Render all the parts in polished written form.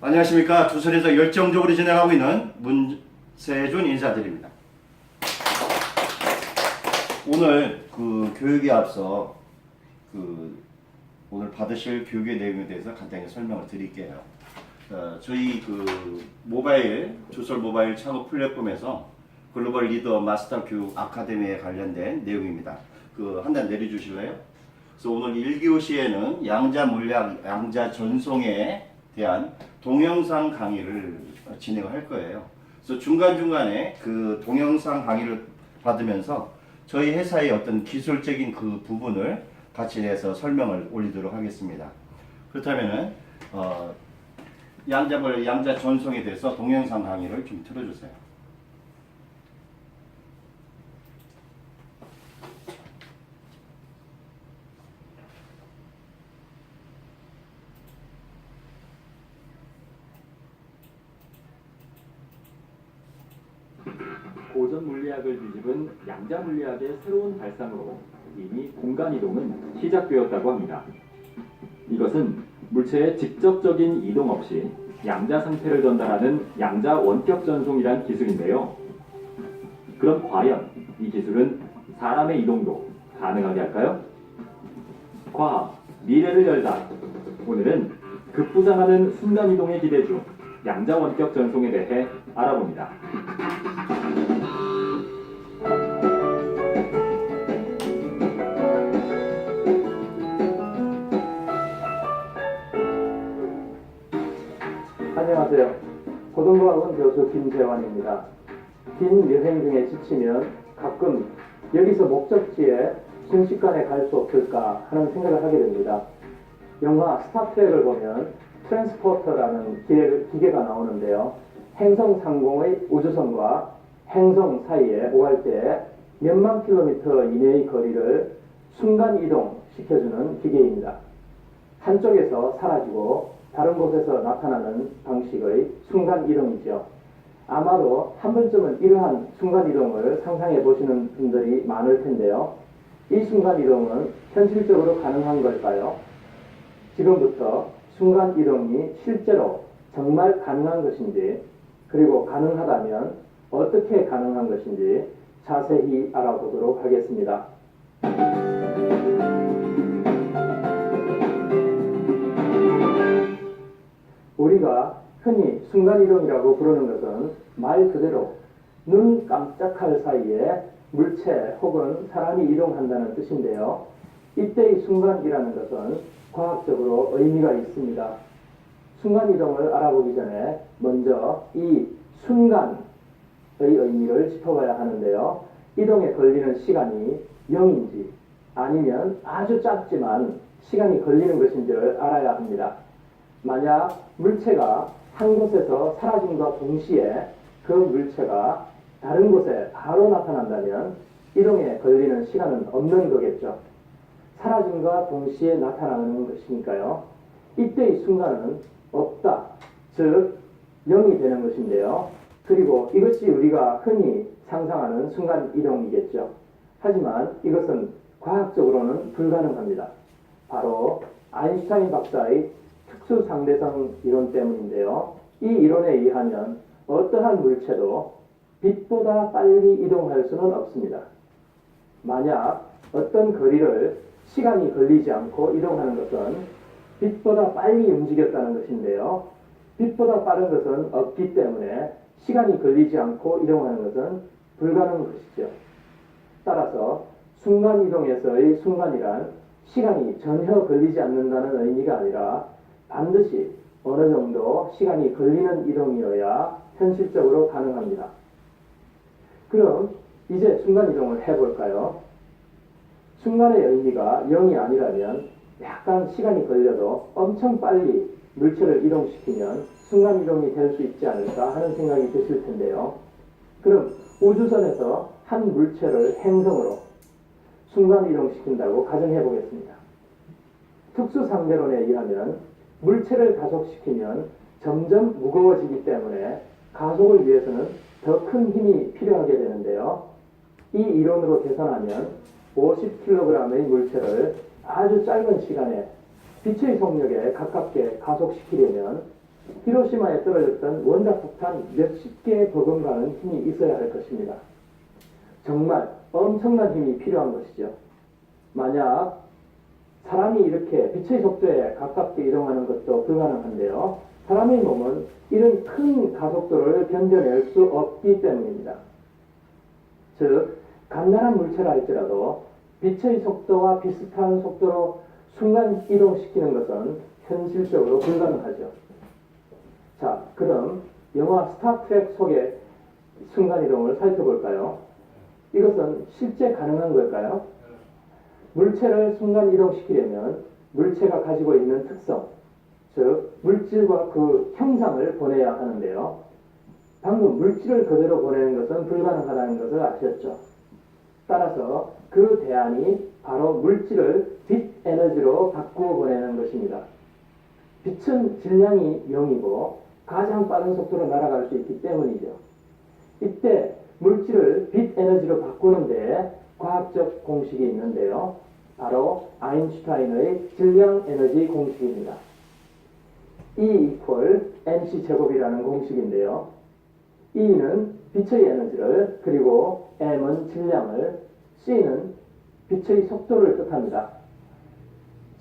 안녕하십니까. 두선에서 열정적으로 진행하고 있는 문세준 인사드립니다. 오늘 교육에 앞서 오늘 받으실 교육의 내용에 대해서 간단히 설명을 드릴게요. 저희 모바일 조설 모바일 창업 플랫폼에서 글로벌 리더 마스터 교육 아카데미에 관련된 내용입니다. 한 단 내려주실래요? 그래서 오늘 1교시에는 양자 물리학, 양자 전송에 대한 동영상 강의를 진행할 거예요. 그래서 중간중간에 동영상 강의를 받으면서 저희 회사의 어떤 기술적인 부분을 같이 내서 설명을 올리도록 하겠습니다. 그렇다면은 양자 전송에 대해서 동영상 강의를 좀 틀어주세요. 고전 물리학을 뒤집은 양자 물리학의 새로운 발상으로 이미 공간 이동은 시작되었다고 합니다. 이것은 물체의 직접적인 이동 없이 양자 상태를 전달하는 양자 원격 전송이란 기술인데요. 그럼 과연 이 기술은 사람의 이동도 가능하게 할까요? 과학, 미래를 열다. 오늘은 급부상하는 순간 이동의 기대주 양자 원격 전송에 대해 알아봅니다. 안녕하세요. 고등과학원 교수 김재환입니다. 긴 여행 중에 지치면 가끔 여기서 목적지에 순식간에 갈 수 없을까 하는 생각을 하게 됩니다. 영화 스타트랙을 보면 트랜스포터라는 기계가 나오는데요. 행성 상공의 우주선과 행성 사이에 오갈 때 몇만 킬로미터 이내의 거리를 순간 이동 시켜주는 기계입니다. 한쪽에서 사라지고 다른 곳에서 나타나는 방식의 순간 이동이죠. 아마도 한 번쯤은 이러한 순간 이동을 상상해 보시는 분들이 많을 텐데요. 이 순간 이동은 현실적으로 가능한 걸까요? 지금부터 순간 이동이 실제로 정말 가능한 것인지, 그리고 가능하다면 어떻게 가능한 것인지 자세히 알아보도록 하겠습니다. 우리가 흔히 순간이동이라고 부르는 것은 말 그대로 눈 깜짝할 사이에 물체 혹은 사람이 이동한다는 뜻인데요. 이때의 순간이라는 것은 과학적으로 의미가 있습니다. 순간이동을 알아보기 전에 먼저 이 순간의 의미를 짚어봐야 하는데요. 이동에 걸리는 시간이 0인지 아니면 아주 짧지만 시간이 걸리는 것인지를 알아야 합니다. 만약 물체가 한 곳에서 사라짐과 동시에 그 물체가 다른 곳에 바로 나타난다면 이동에 걸리는 시간은 없는 거겠죠. 사라짐과 동시에 나타나는 것이니까요. 이때의 순간은 없다, 즉 0이 되는 것인데요. 그리고 이것이 우리가 흔히 상상하는 순간 이동이겠죠. 하지만 이것은 과학적으로는 불가능합니다. 바로 아인슈타인 박사의 특수상대성 이론 때문인데요. 이 이론에 의하면 어떠한 물체도 빛보다 빨리 이동할 수는 없습니다. 만약 어떤 거리를 시간이 걸리지 않고 이동하는 것은 빛보다 빨리 움직였다는 것인데요. 빛보다 빠른 것은 없기 때문에 시간이 걸리지 않고 이동하는 것은 불가능한 것이죠. 따라서 순간이동에서의 순간이란 시간이 전혀 걸리지 않는다는 의미가 아니라 반드시 어느 정도 시간이 걸리는 이동이어야 현실적으로 가능합니다. 그럼 이제 순간이동을 해볼까요? 순간의 의미가 0이 아니라면 약간 시간이 걸려도 엄청 빨리 물체를 이동시키면 순간이동이 될 수 있지 않을까 하는 생각이 드실 텐데요. 그럼 우주선에서 한 물체를 행성으로 순간이동시킨다고 가정해 보겠습니다. 특수상대론에 의하면 물체를 가속시키면 점점 무거워지기 때문에 가속을 위해서는 더 큰 힘이 필요하게 되는데요. 이 이론으로 계산하면 50kg의 물체를 아주 짧은 시간에 빛의 속력에 가깝게 가속시키려면 히로시마에 떨어졌던 원자폭탄 몇십 개의 버금가는 힘이 있어야 할 것입니다. 정말 엄청난 힘이 필요한 것이죠. 만약 사람이 이렇게 빛의 속도에 가깝게 이동하는 것도 불가능한데요. 사람의 몸은 이런 큰 가속도를 견뎌낼 수 없기 때문입니다. 즉, 간단한 물체라 할지라도 빛의 속도와 비슷한 속도로 순간 이동시키는 것은 현실적으로 불가능하죠. 자, 그럼 영화 스타트랙 속의 순간 이동을 살펴볼까요? 이것은 실제 가능한 걸까요? 물체를 순간 이동시키려면 물체가 가지고 있는 특성, 즉 물질과 그 형상을 보내야 하는데요. 방금 물질을 그대로 보내는 것은 불가능하다는 것을 아셨죠? 따라서 그 대안이 바로 물질을 빛 에너지로 바꾸어 보내는 것입니다. 빛은 질량이 0이고 가장 빠른 속도로 날아갈 수 있기 때문이죠. 이때 물질을 빛 에너지로 바꾸는데 과학적 공식이 있는데요. 바로 아인슈타인의 질량 에너지 공식입니다. E equal mc 제곱이라는 공식인데요. E는 빛의 에너지를, 그리고 m은 질량을, C는 빛의 속도를 뜻합니다.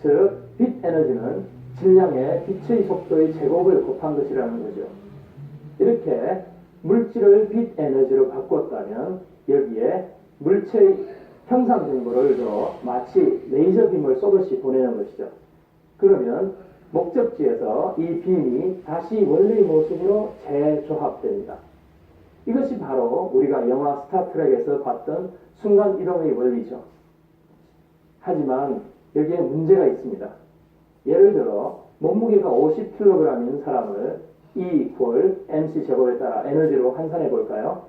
즉, 빛 에너지는 질량의 빛의 속도의 제곱을 곱한 것이라는 거죠. 이렇게 물질을 빛 에너지로 바꿨다면 여기에 물체의 형상 정보를 더 마치 레이저 빔을 쏘듯이 보내는 것이죠. 그러면 목적지에서 이 빔이 다시 원래의 모습으로 재조합됩니다. 이것이 바로 우리가 영화 스타트랙에서 봤던 순간 이동의 원리죠. 하지만 여기에 문제가 있습니다. 예를 들어 몸무게가 50kg인 사람을 E equal mc 제곱에 따라 에너지로 환산해 볼까요?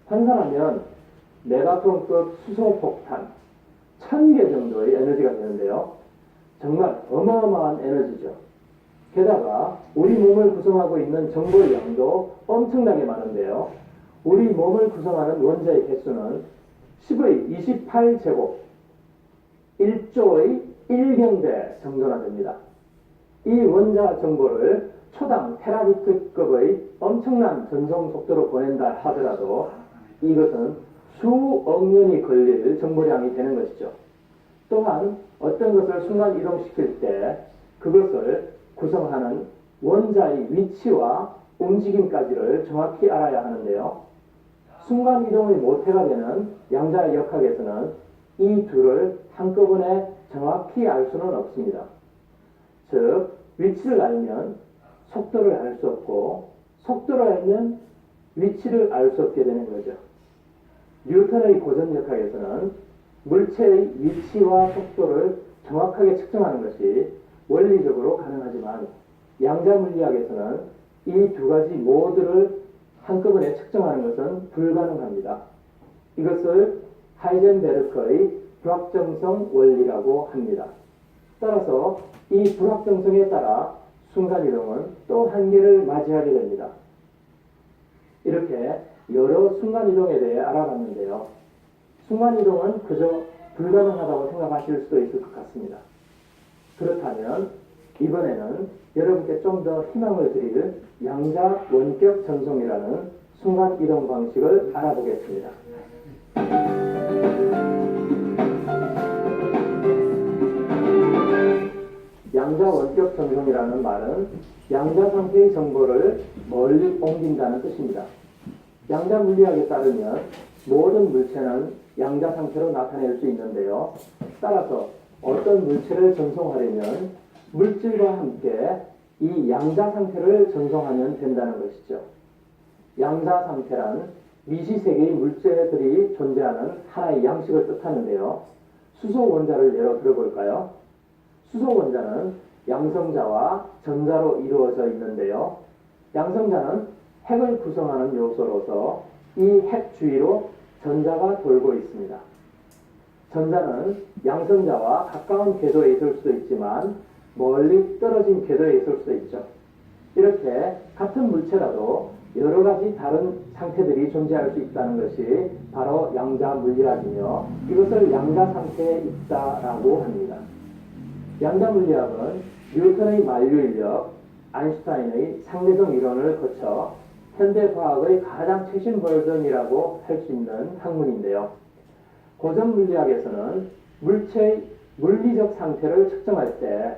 환산하면 메가톤급 수소폭탄 1000개 정도의 에너지가 되는데요. 정말 어마어마한 에너지죠. 게다가 우리 몸을 구성하고 있는 정보의 양도 엄청나게 많은데요. 우리 몸을 구성하는 원자의 개수는 10의 28제곱 1조의 1경대 정도나 됩니다. 이 원자 정보를 초당 테라비트급의 엄청난 전송 속도로 보낸다 하더라도 이것은 수억 년이 걸릴 정보량이 되는 것이죠. 또한 어떤 것을 순간 이동시킬 때 그것을 구성하는 원자의 위치와 움직임까지를 정확히 알아야 하는데요. 순간 이동의 모태가 되는 양자의 역학에서는 이 둘을 한꺼번에 정확히 알 수는 없습니다. 즉, 위치를 알면 속도를 알 수 없고 속도를 알면 위치를 알 수 없게 되는 거죠. 뉴턴의 고전역학에서는 물체의 위치와 속도를 정확하게 측정하는 것이 원리적으로 가능하지만 양자물리학에서는 이 두 가지 모두를 한꺼번에 측정하는 것은 불가능합니다. 이것을 하이젠베르크의 불확정성 원리라고 합니다. 따라서 이 불확정성에 따라 순간이동은 또 한계를 맞이하게 됩니다. 이렇게 여러 순간이동에 대해 알아봤는데요. 순간이동은 그저 불가능하다고 생각하실 수도 있을 것 같습니다. 그렇다면 이번에는 여러분께 좀 더 희망을 드릴 양자 원격 전송이라는 순간이동 방식을 알아보겠습니다. 양자 원격 전송이라는 말은 양자 상태의 정보를 멀리 옮긴다는 뜻입니다. 양자 물리학에 따르면 모든 물체는 양자 상태로 나타낼 수 있는데요. 따라서 어떤 물체를 전송하려면 물질과 함께 이 양자 상태를 전송하면 된다는 것이죠. 양자 상태란 미시세계의 물체들이 존재하는 하나의 양식을 뜻하는데요. 수소 원자를 예로 들어볼까요? 수소 원자는 양성자와 전자로 이루어져 있는데요. 양성자는 핵을 구성하는 요소로서 이 핵 주위로 전자가 돌고 있습니다. 전자는 양성자와 가까운 궤도에 있을 수도 있지만 멀리 떨어진 궤도에 있을 수도 있죠. 이렇게 같은 물체라도 여러 가지 다른 상태들이 존재할 수 있다는 것이 바로 양자 물리학이며 이것을 양자 상태에 있다라고 합니다. 양자 물리학은 뉴턴의 만류인력, 아인슈타인의 상대성 이론을 거쳐 현대 과학의 가장 최신 버전이라고 할 수 있는 학문인데요. 고전 물리학에서는 물체의 물리적 상태를 측정할 때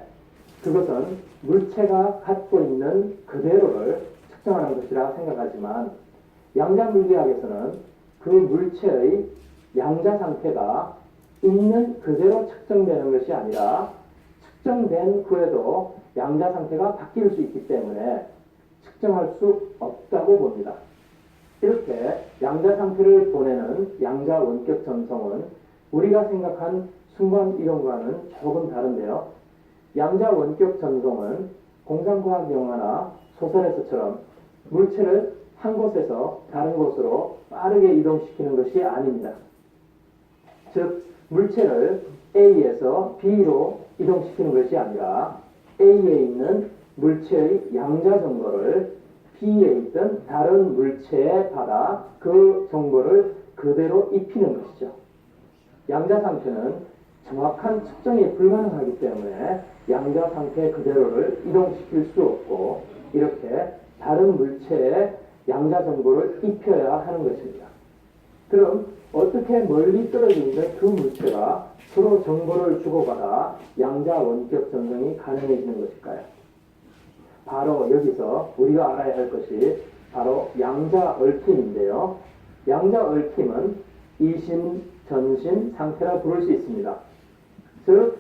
그것은 물체가 갖고 있는 그대로를 측정하는 것이라 생각하지만 양자 물리학에서는 그 물체의 양자 상태가 있는 그대로 측정되는 것이 아니라 측정된 후에도 양자 상태가 바뀔 수 있기 때문에 측정할 수 없다고 봅니다. 이렇게 양자 상태를 보내는 양자 원격 전송은 우리가 생각한 순간 이동과는 조금 다른데요. 양자 원격 전송은 공상과학 영화나 소설에서처럼 물체를 한 곳에서 다른 곳으로 빠르게 이동시키는 것이 아닙니다. 즉, 물체를 A에서 B로 이동시키는 것이 아니라 A에 있는 물체의 양자 정보를 B에 있던 다른 물체에 받아 그 정보를 그대로 입히는 것이죠. 양자 상태는 정확한 측정이 불가능하기 때문에 양자 상태 그대로를 이동시킬 수 없고 이렇게 다른 물체에 양자 정보를 입혀야 하는 것입니다. 그럼 어떻게 멀리 떨어져 있는 두 물체가 서로 정보를 주고받아 양자 원격 전송이 가능해지는 것일까요? 바로 여기서 우리가 알아야 할 것이 바로 양자 얽힘인데요. 양자 얽힘은 이심, 전심 상태라 부를 수 있습니다. 즉,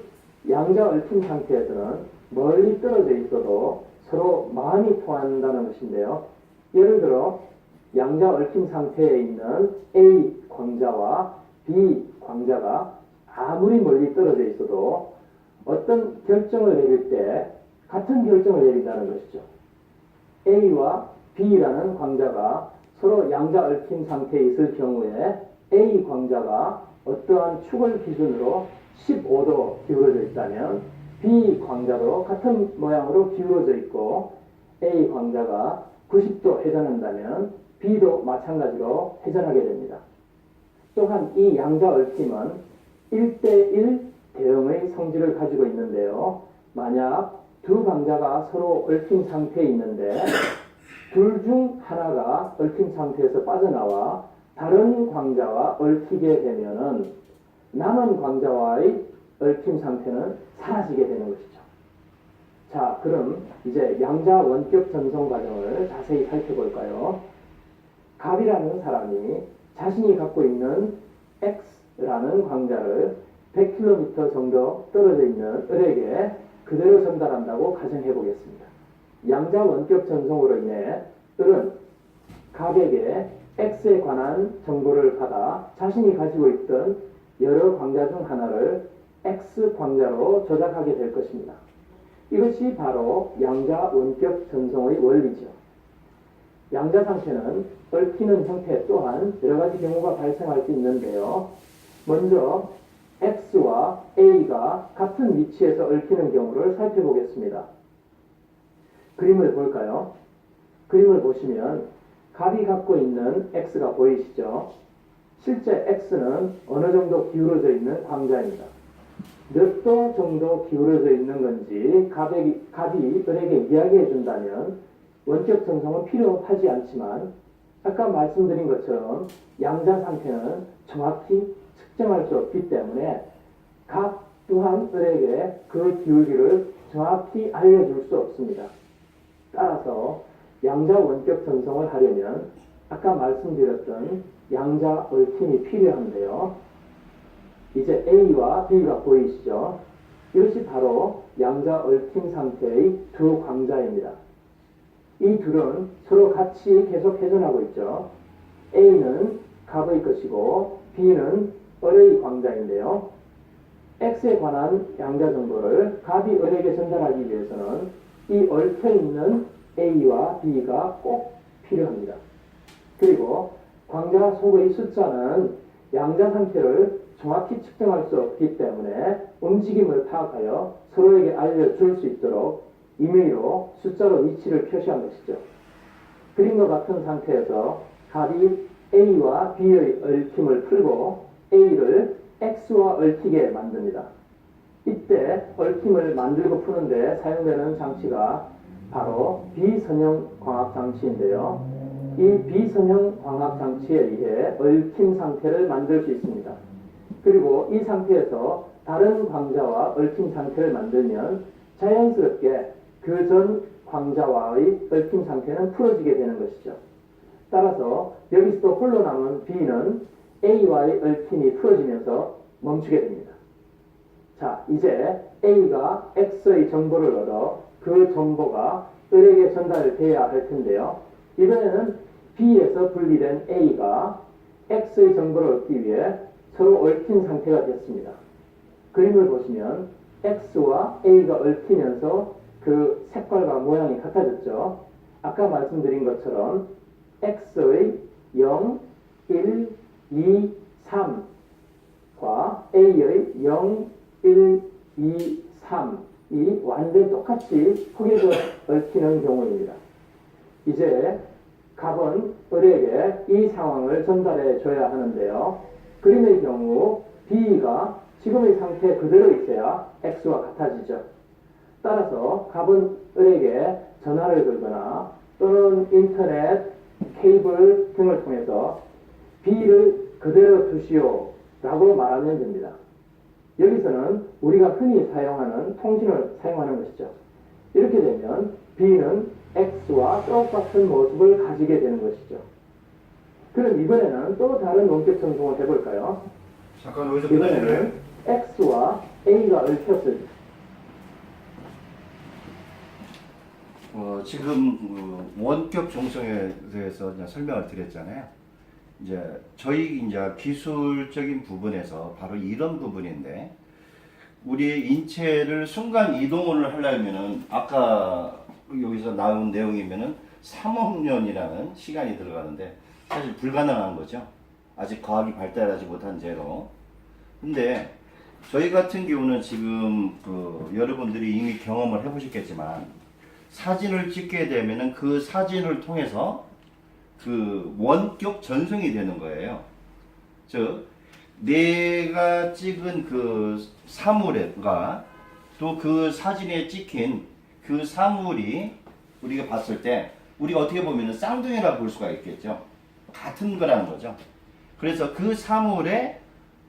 양자 얽힘 상태에서는 멀리 떨어져 있어도 서로 마음이 통한다는 것인데요. 예를 들어 양자 얽힘 상태에 있는 A 광자와 B 광자가 아무리 멀리 떨어져 있어도 어떤 결정을 내릴 때 같은 결정을 내린다는 것이죠. A와 B라는 광자가 서로 양자 얽힘 상태에 있을 경우에 A 광자가 어떠한 축을 기준으로 15도 기울어져 있다면 B 광자도 같은 모양으로 기울어져 있고 A 광자가 90도 회전한다면 B도 마찬가지로 회전하게 됩니다. 또한 이 양자 얽힘은 1대1 대응의 성질을 가지고 있는데요. 만약 두 광자가 서로 얽힌 상태에 있는데 둘 중 하나가 얽힌 상태에서 빠져나와 다른 광자와 얽히게 되면은 남은 광자와의 얽힘 상태는 사라지게 되는 것이죠. 자, 그럼 이제 양자 원격 전송 과정을 자세히 살펴볼까요? 갑이라는 사람이 자신이 갖고 있는 X라는 광자를 100km 정도 떨어져 있는 을에게 그대로 전달한다고 가정해 보겠습니다. 양자 원격 전송으로 인해 을은 갑에게 X에 관한 정보를 받아 자신이 가지고 있던 여러 광자 중 하나를 X 광자로 조작하게 될 것입니다. 이것이 바로 양자 원격 전송의 원리죠. 양자 상태는 얽히는 형태 또한 여러 가지 경우가 발생할 수 있는데요. 먼저 X와 A가 같은 위치에서 얽히는 경우를 살펴보겠습니다. 그림을 볼까요? 그림을 보시면 갑이 갖고 있는 X가 보이시죠? 실제 X는 어느 정도 기울어져 있는 광자입니다. 몇 도 정도 기울어져 있는 건지 갑이 을에게 이야기해 준다면 원격 전송은 필요하지 않지만 아까 말씀드린 것처럼 양자 상태는 정확히 측정할 수 없기 때문에 갑 또한 을에게 그 기울기를 정확히 알려줄 수 없습니다. 따라서 양자 원격 전송을 하려면 아까 말씀드렸던 양자 얽힘이 필요한데요. 이제 A와 B가 보이시죠? 이것이 바로 양자 얽힘 상태의 두 광자입니다. 이 둘은 서로 같이 계속 회전하고 있죠. A는 갑의 것이고 B는 을의 광자인데요. X에 관한 양자 정보를 갑이 을에게 전달하기 위해서는 이 얽혀있는 A와 B가 꼭 필요합니다. 그리고 광자 속의 숫자는 양자 상태를 정확히 측정할 수 없기 때문에 움직임을 파악하여 서로에게 알려줄 수 있도록 임의로 숫자로 위치를 표시한 것이죠. 그림과 같은 상태에서 갑이 A와 B의 얽힘을 풀고 A를 X와 얽히게 만듭니다. 이때 얽힘을 만들고 푸는데 사용되는 장치가 바로 비선형 광학 장치인데요. 이 비선형 광학 장치에 의해 얽힌 상태를 만들 수 있습니다. 그리고 이 상태에서 다른 광자와 얽힌 상태를 만들면 자연스럽게 그 전 광자와의 얽힌 상태는 풀어지게 되는 것이죠. 따라서 여기서도 홀로 남은 B는 A와의 얽힘이 풀어지면서 멈추게 됩니다. 자, 이제 A가 X의 정보를 얻어 그 정보가 을에게 전달돼야 할 텐데요. 이번에는 B에서 분리된 A가 X의 정보를 얻기 위해 서로 얽힌 상태가 됐습니다. 그림을 보시면 X와 A가 얽히면서 그 색깔과 모양이 같아졌죠. 아까 말씀드린 것처럼 X의 0, 1, 2, 3과 A의 0, 1, 2, 3이 완전히 똑같이 포개져 얽히는 경우입니다. 이제 갑은 을에게 이 상황을 전달해 줘야 하는데요. 그림의 경우 B가 지금의 상태 그대로 있어야 X와 같아지죠. 따라서 갑은 을에게 전화를 걸거나 또는 인터넷, 케이블 등을 통해서 B를 그대로 두시오 라고 말하면 됩니다. 여기서는 우리가 흔히 사용하는 통신을 사용하는 것이죠. 이렇게 되면 B는 X와 똑같은 모습을 가지게 되는 것이죠. 그럼 이번에는 또 다른 원격 전송을 해볼까요? 잠깐 여기서 이번에는 끝내실래요? X와 A가 얽혔을 때 지금 원격 종성에 대해서 이제 설명을 드렸잖아요. 이제 저희 이제 기술적인 부분에서 바로 이런 부분인데, 우리의 인체를 순간 이동을 하려면은 아까 여기서 나온 내용이면은 3억 년이라는 시간이 들어가는데 사실 불가능한 거죠. 아직 과학이 발달하지 못한 채로. 근데 저희 같은 경우는 지금 여러분들이 이미 경험을 해보셨겠지만, 사진을 찍게 되면은 그 사진을 통해서 그 원격 전송이 되는 거예요. 즉, 내가 찍은 그 사물과 또 그 사진에 찍힌 그 사물이 우리가 봤을 때 우리가 어떻게 보면은 쌍둥이라 볼 수가 있겠죠. 같은 거라는 거죠. 그래서 그 사물에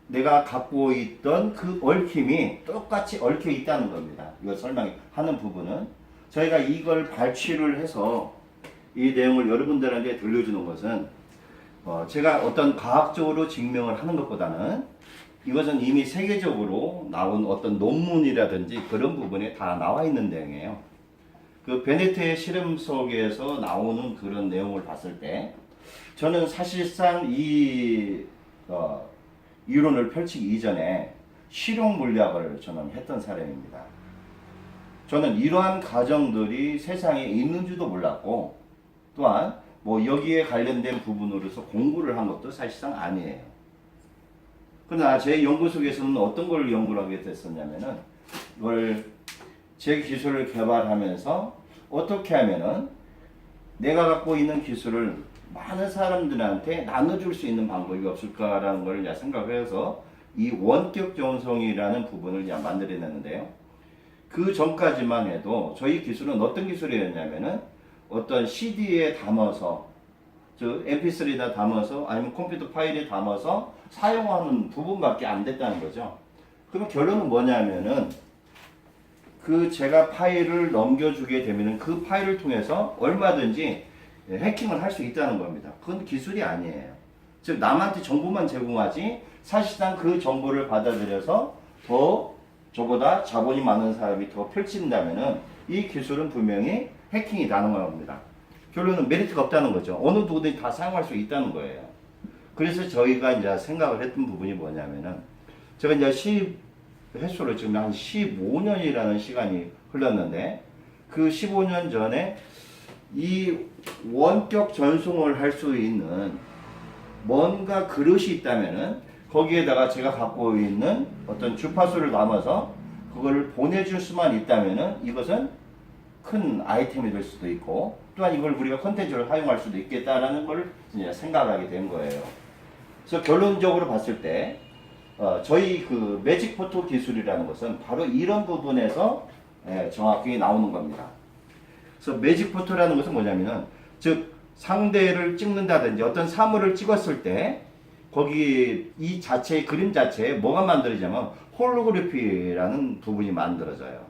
내가 갖고 있던 그 얽힘이 똑같이 얽혀 있다는 겁니다. 이걸 설명하는 부분은 저희가 이걸 발췌를 해서 이 내용을 여러분들한테 들려주는 것은 제가 어떤 과학적으로 증명을 하는 것보다는 이것은 이미 세계적으로 나온 어떤 논문이라든지 그런 부분에 다 나와 있는 내용이에요. 그 베네트의 실험 속에서 나오는 그런 내용을 봤을 때 저는 사실상 이 이론을 펼치기 이전에 실용 물리학을 저는 했던 사람입니다. 저는 이러한 가정들이 세상에 있는지도 몰랐고, 또한 뭐 여기에 관련된 부분으로서 공부를 한 것도 사실상 아니에요. 그러나 제 연구 속에서는 어떤 걸 연구를 하게 됐었냐면은, 이걸 제 기술을 개발하면서 어떻게 하면은 내가 갖고 있는 기술을 많은 사람들한테 나눠줄 수 있는 방법이 없을까라는 걸 이제 생각을 해서 이 원격 전송이라는 부분을 이제 만들어냈는데요. 그 전까지만 해도 저희 기술은 어떤 기술이었냐면은 어떤 CD에 담아서, 즉 MP3에다 담아서 아니면 컴퓨터 파일에 담아서 사용하는 부분밖에 안 됐다는 거죠. 그럼 결론은 뭐냐면은 그 제가 파일을 넘겨주게 되면은 그 파일을 통해서 얼마든지 해킹을 할 수 있다는 겁니다. 그건 기술이 아니에요. 즉 남한테 정보만 제공하지 사실상 그 정보를 받아들여서 더 저보다 자본이 많은 사람이 더 펼친다면은 이 기술은 분명히 해킹이 가능한 겁니다. 결론은 메리트가 없다는 거죠. 어느 누구든지 다 사용할 수 있다는 거예요. 그래서 저희가 이제 생각을 했던 부분이 뭐냐면은, 제가 이제 횟수로 지금 한 15년이라는 시간이 흘렀는데, 그 15년 전에 이 원격 전송을 할 수 있는 뭔가 그릇이 있다면은 거기에다가 제가 갖고 있는 어떤 주파수를 담아서 그거를 보내줄 수만 있다면은 이것은 큰 아이템이 될 수도 있고, 또한 이걸 우리가 컨텐츠를 사용할 수도 있겠다라는 걸 이제 생각하게 된 거예요. 그래서 결론적으로 봤을 때 저희 그 매직 포토 기술이라는 것은 바로 이런 부분에서 정확히 나오는 겁니다. 그래서 매직 포토라는 것은 뭐냐면은 즉 상대를 찍는다든지 어떤 사물을 찍었을 때 거기 이 자체의 그림 자체에 뭐가 만들어지냐면 홀로그래피라는 부분이 만들어져요.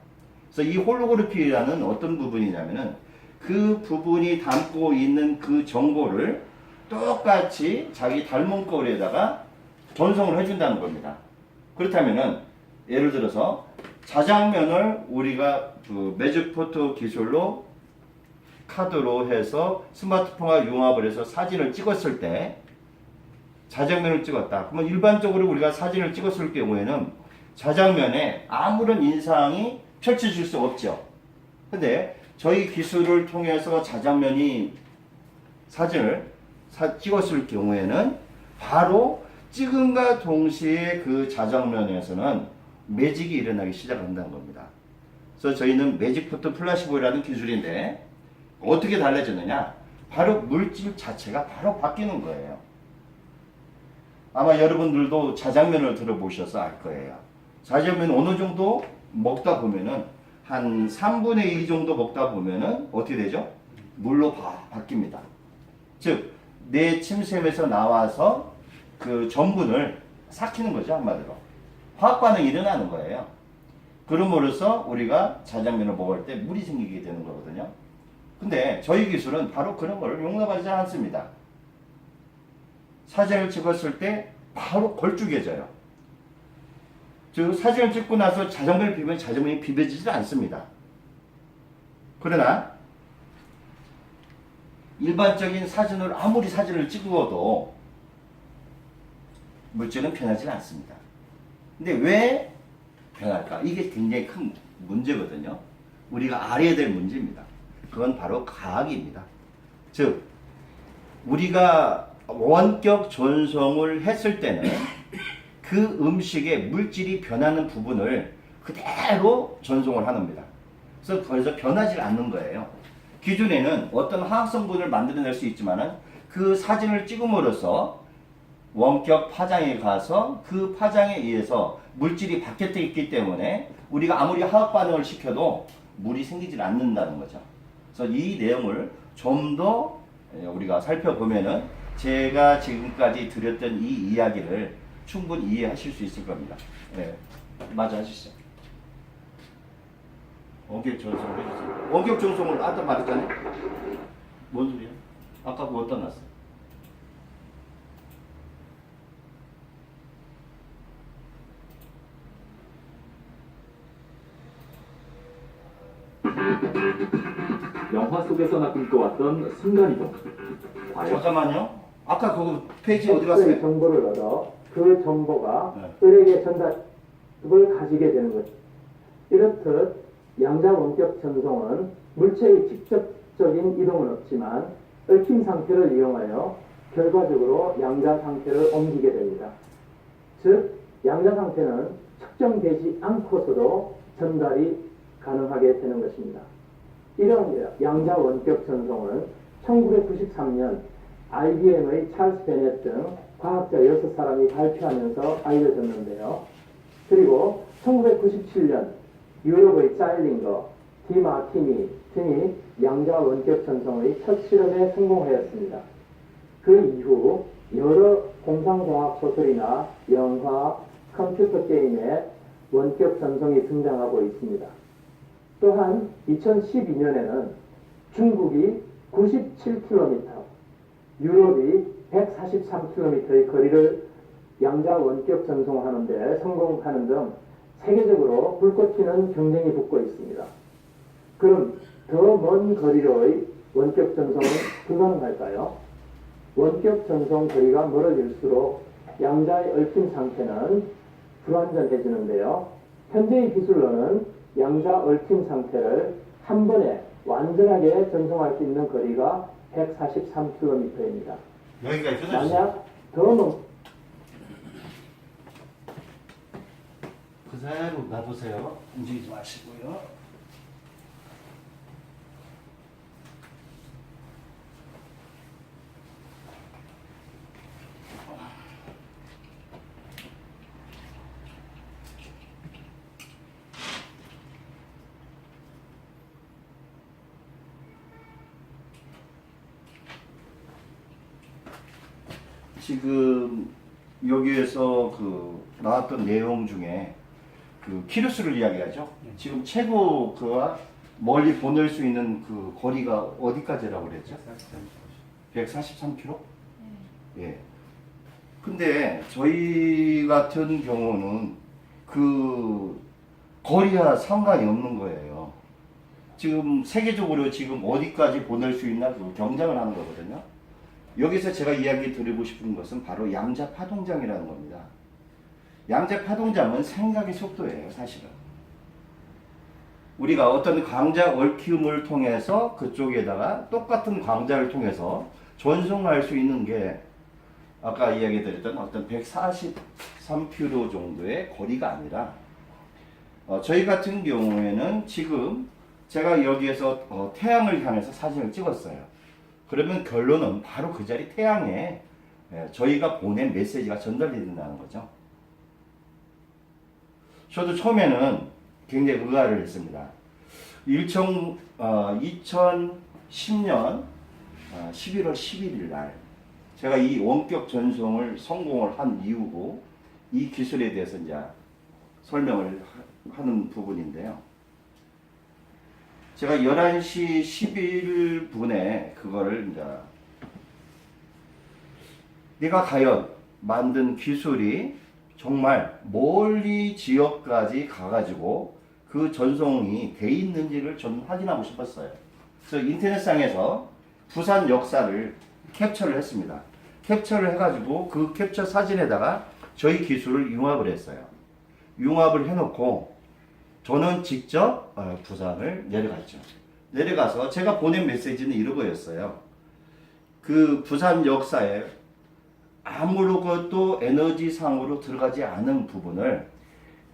그래서 이 홀로그래피라는 어떤 부분이냐면은 그 부분이 담고 있는 그 정보를 똑같이 자기 닮은 거울에다가 전송을 해준다는 겁니다. 그렇다면은 예를 들어서 자장면을 우리가 그 매직 포토 기술로 카드로 해서 스마트폰과 융합을 해서 사진을 찍었을 때 자장면을 찍었다. 그러면 일반적으로 우리가 사진을 찍었을 경우에는 자장면에 아무런 인상이 펼쳐질 수 없죠. 근데 저희 기술을 통해서 자장면이 사진을 찍었을 경우에는 바로 찍음과 동시에 그 자장면에서는 매직이 일어나기 시작한다는 겁니다. 그래서 저희는 매직 포토 플래시보이라는 기술인데 어떻게 달라졌느냐? 바로 물질 자체가 바로 바뀌는 거예요. 아마 여러분들도 자장면을 들어보셔서 알 거예요. 자장면 어느 정도 먹다 보면은 한 3분의 2 정도 먹다 보면은 어떻게 되죠? 물로 바뀝니다. 즉, 내 침샘에서 나와서 그 전분을 삭히는 거죠, 한마디로. 화학 반응이 일어나는 거예요. 그럼으로써 우리가 자장면을 먹을 때 물이 생기게 되는 거거든요. 근데 저희 기술은 바로 그런 걸 용납하지 않습니다. 사진을 찍었을 때 바로 걸쭉해져요. 즉 사진을 찍고 나서 자장면을 비비면 자장면이 비벼지지 않습니다. 그러나 일반적인 사진을 아무리 사진을 찍어도 물질은 변하지 않습니다. 근데 왜 변할까? 이게 굉장히 큰 문제거든요. 우리가 알아야 될 문제입니다. 그건 바로 과학입니다. 즉 우리가 원격 전송을 했을 때는 그 음식의 물질이 변하는 부분을 그대로 전송을 합니다. 그래서 거기서 변하지 않는 거예요. 기존에는 어떤 화학 성분을 만들어낼 수 있지만은 그 사진을 찍음으로써 원격 파장에 가서 그 파장에 의해서 물질이 바뀌어 있기 때문에 우리가 아무리 화학 반응을 시켜도 물이 생기질 않는다는 거죠. 그래서 이 내용을 좀 더 우리가 살펴보면은 제가 지금까지 드렸던 이 이야기를 충분히 이해하실 수 있을 겁니다. 네, 맞아 하시죠. 원격 전송을 해주세요. 원격 전송을 아까 말했잖아요. 뭔 소리야? 아까 그거 어디다 놨어? 영화 속에서나 꿈꿔왔던 순간이동. 과연 잠깐만요. 아까 그 페이지 어디 엑스레이 갔어요? 정보를 얻어 그 정보가 네. 을에게 전달을 가지게 되는 것. 이렇듯 양자 원격 전송은 물체의 직접적인 이동은 없지만 얽힘 상태를 이용하여 결과적으로 양자 상태를 옮기게 됩니다. 즉 양자 상태는 측정되지 않고서도 전달이 가능하게 되는 것입니다. 이런 양자 원격 전송은 1993년 IBM의 찰스 베넷 등 과학자 6사람이 발표하면서 알려졌는데요. 그리고 1997년 유럽의 사일링거, 디마티니 등이 양자 원격 전송의 첫 실험에 성공하였습니다. 그 이후 여러 공상과학 소설이나 영화, 컴퓨터 게임에 원격 전송이 등장하고 있습니다. 또한 2012년에는 중국이 97km, 유럽이 143km의 거리를 양자 원격 전송하는 데 성공하는 등 세계적으로 불꽃 튀는 경쟁이 붙고 있습니다. 그럼 더 먼 거리로의 원격 전송은 불가능할까요? 원격 전송 거리가 멀어질수록 양자의 얽힌 상태는 불완전해지는데요. 현재의 기술로는 양자 얽힌 상태를 한 번에 완전하게 전송할 수 있는 거리가 143km입니다. 여기까지 끊어주세요. 만약 더 먼 그대로 놔두세요. 움직이지 마시고요. 지금 여기에서 그 나왔던 내용 중에 그 키로수를 이야기하죠. 지금 최고 그와 멀리 보낼 수 있는 그 거리가 어디까지라고 그랬죠? 143km? 예. 근데 저희 같은 경우는 그 거리와 상관이 없는 거예요. 지금 세계적으로 지금 어디까지 보낼 수 있나 그 경쟁을 하는 거거든요. 여기서 제가 이야기 드리고 싶은 것은 바로 양자 파동장이라는 겁니다. 양자 파동장은 생각의 속도예요, 사실은. 우리가 어떤 광자 얽힘을 통해서 그쪽에다가 똑같은 광자를 통해서 전송할 수 있는 게 아까 이야기 드렸던 어떤 143km 정도의 거리가 아니라 저희 같은 경우에는 지금 제가 여기에서 태양을 향해서 사진을 찍었어요. 그러면 결론은 바로 그 자리 태양에 저희가 보낸 메시지가 전달이 된다는 거죠. 저도 처음에는 굉장히 의아를 했습니다. 2010년 11월 11일 날 제가 이 원격 전송을 성공을 한 이유고 이 기술에 대해서 이제 설명을 하는 부분인데요. 제가 11시 11분에 그거를 이제 내가 과연 만든 기술이 정말 멀리 지역까지 가가지고 그 전송이 돼 있는지를 좀 확인하고 싶었어요. 그래서 인터넷상에서 부산 역사를 캡처를 했습니다. 캡처를 해가지고 그 캡처 사진에다가 저희 기술을 융합을 했어요. 융합을 해놓고 저는 직접 부산을 내려갔죠. 내려가서 제가 보낸 메시지는 이러고였어요. 그 부산 역사에 아무것도 에너지상으로 들어가지 않은 부분을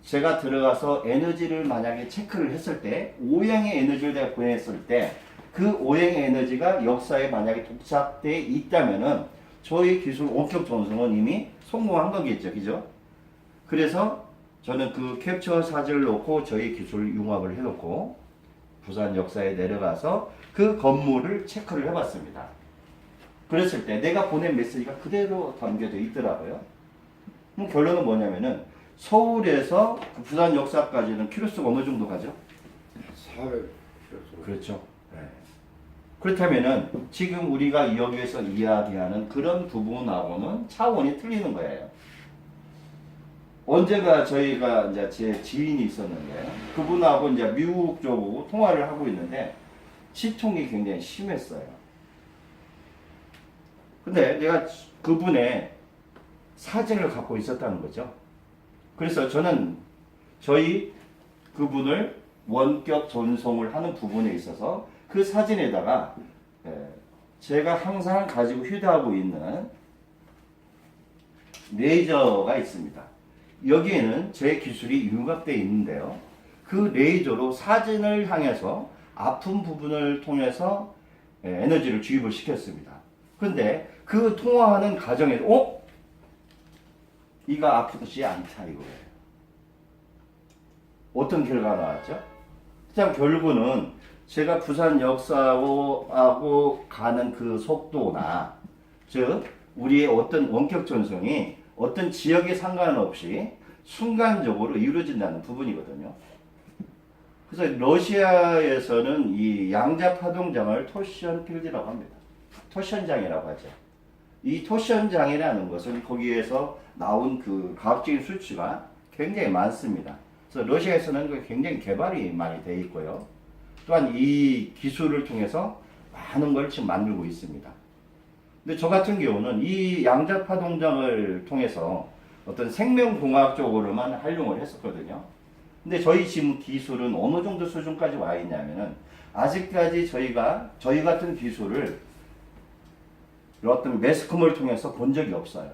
제가 들어가서 에너지를 만약에 체크를 했을 때 오행의 에너지를 내가 보냈을 때 그 오행의 에너지가 역사에 만약에 독착되어 있다면은 저희 기술 원격 전송은 이미 성공한 거겠죠. 그죠? 그래서 저는 그 캡처 사진을 놓고 저희 기술 융합을 해놓고 부산 역사에 내려가서 그 건물을 체크를 해봤습니다. 그랬을 때 내가 보낸 메시지가 그대로 담겨져 있더라고요. 그럼 결론은 뭐냐면은 서울에서 그 부산 역사까지는 키로수가 어느 정도 가죠? 400km. 그렇죠. 네. 그렇다면은 지금 우리가 여기에서 이야기하는 그런 부분하고는 차원이 틀리는 거예요. 언제가 저희가 이제 제 지인이 있었는데 그분하고 이제 미국 쪽으로 통화를 하고 있는데 시통이 굉장히 심했어요. 근데 내가 그분의 사진을 갖고 있었다는 거죠. 그래서 저는 저희 그분을 원격 전송을 하는 부분에 있어서 그 사진에다가 제가 항상 가지고 휴대하고 있는 레이저가 있습니다. 여기에는 제 기술이 융합되어 있는데요. 그 레이저로 사진을 향해서 아픈 부분을 통해서 에너지를 주입을 시켰습니다. 근데 그 통화하는 과정에서 이가 아프지 않다 이거예요. 어떤 결과가 나왔죠? 참 결국은 제가 부산 역사하고 가는 그 속도나 즉 우리의 어떤 원격 전송이 어떤 지역에 상관없이 순간적으로 이루어진다는 부분이거든요. 그래서 러시아에서는 이 양자 파동장을 토션 필드라고 합니다. 토션장이라고 하죠. 이 토션장이라는 것은 거기에서 나온 그 과학적인 수치가 굉장히 많습니다. 그래서 러시아에서는 그게 굉장히 개발이 많이 돼 있고요. 또한 이 기술을 통해서 많은 걸 지금 만들고 있습니다. 근데 저 같은 경우는 이 양자 파동장을 통해서 어떤 생명공학적으로만 활용을 했었거든요. 근데 저희 지금 기술은 어느 정도 수준까지 와 있냐면은 아직까지 저희 같은 기술을 어떤 매스컴을 통해서 본 적이 없어요.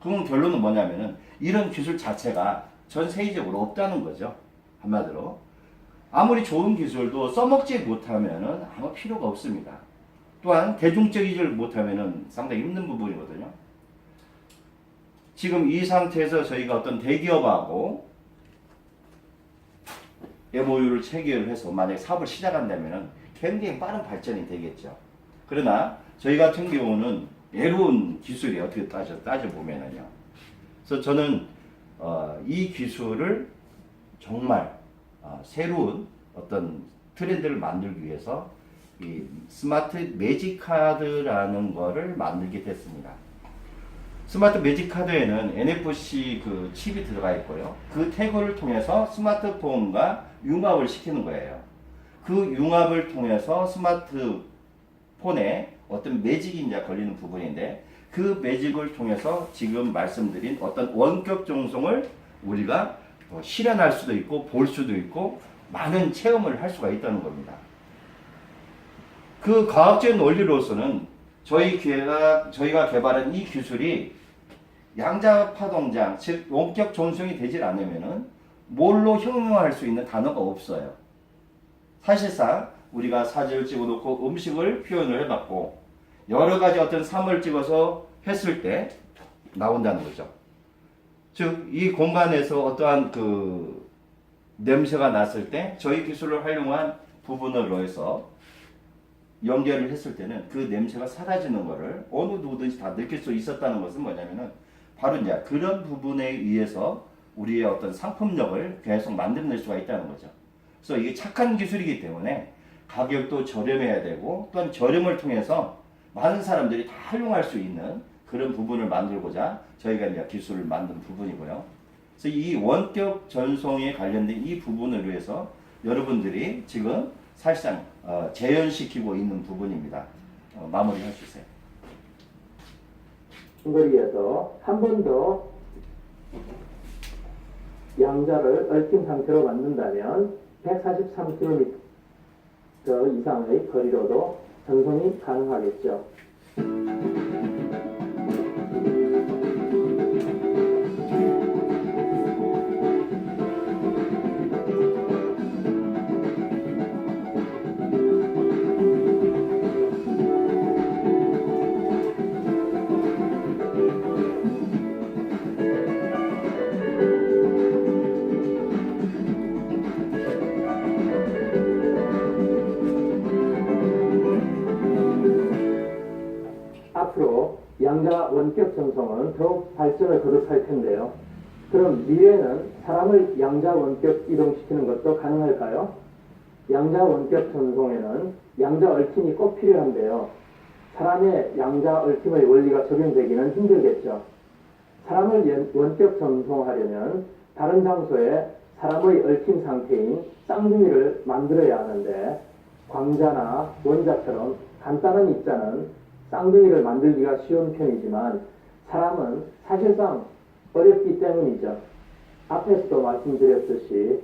그럼 결론은 뭐냐면은 이런 기술 자체가 전 세계적으로 없다는 거죠. 한마디로. 아무리 좋은 기술도 써먹지 못하면은 아무 필요가 없습니다. 또한 대중적이지 못하면은 상당히 힘든 부분이거든요. 지금 이 상태에서 저희가 어떤 대기업하고 MOU를 체결을 해서 만약에 사업을 시작한다면은 굉장히 빠른 발전이 되겠죠. 그러나 저희 같은 경우는 애로운 기술이 어떻게 따져보면은요. 그래서 저는 이 기술을 정말 새로운 어떤 트렌드를 만들기 위해서 이 스마트 매직 카드라는 거를 만들게 됐습니다. 스마트 매직 카드에는 NFC 그 칩이 들어가 있고요. 그 태그를 통해서 스마트폰과 융합을 시키는 거예요. 그 융합을 통해서 스마트폰에 어떤 매직이 이제 걸리는 부분인데 그 매직을 통해서 지금 말씀드린 어떤 원격 전송을 우리가 실현할 수도 있고 볼 수도 있고 많은 체험을 할 수가 있다는 겁니다. 그 과학적인 원리로서는 저희가 개발한 이 기술이 양자 파동장, 즉 원격 전송이 되질 않으면은 뭘로 형용할 수 있는 단어가 없어요. 사실상 우리가 사진을 찍어놓고 음식을 표현을 해봤고 여러 가지 어떤 삶을 찍어서 했을 때 나온다는 거죠. 즉 이 공간에서 어떠한 그 냄새가 났을 때 저희 기술을 활용한 부분으로 해서 연결을 했을 때는 그 냄새가 사라지는 것을 어느 누구든지 다 느낄 수 있었다는 것은 뭐냐면은 바로 이제 그런 부분에 의해서 우리의 어떤 상품력을 계속 만들어낼 수가 있다는 거죠. 그래서 이게 착한 기술이기 때문에 가격도 저렴해야 되고 또한 저렴을 통해서 많은 사람들이 다 활용할 수 있는 그런 부분을 만들고자 저희가 이제 기술을 만든 부분이고요. 그래서 이 원격 전송에 관련된 이 부분을 위해서 여러분들이 지금 사실상 재현시키고 있는 부분입니다. 마무리 해주세요. 거리에서 한 번 더 양자를 얽힌 상태로 만든다면 143km 이상의 거리로도 전송이 가능하겠죠. 앞으로 양자 원격 전송은 더욱 발전을 거듭할 텐데요. 그럼 미래에는 사람을 양자 원격 이동시키는 것도 가능할까요? 양자 원격 전송에는 양자 얽힘이 꼭 필요한데요. 사람의 양자 얽힘의 원리가 적용되기는 힘들겠죠. 사람을 원격 전송하려면 다른 장소에 사람의 얽힘 상태인 쌍둥이를 만들어야 하는데 광자나 원자처럼 간단한 입자는 쌍둥이를 만들기가 쉬운 편이지만 사람은 사실상 어렵기 때문이죠. 앞에서도 말씀드렸듯이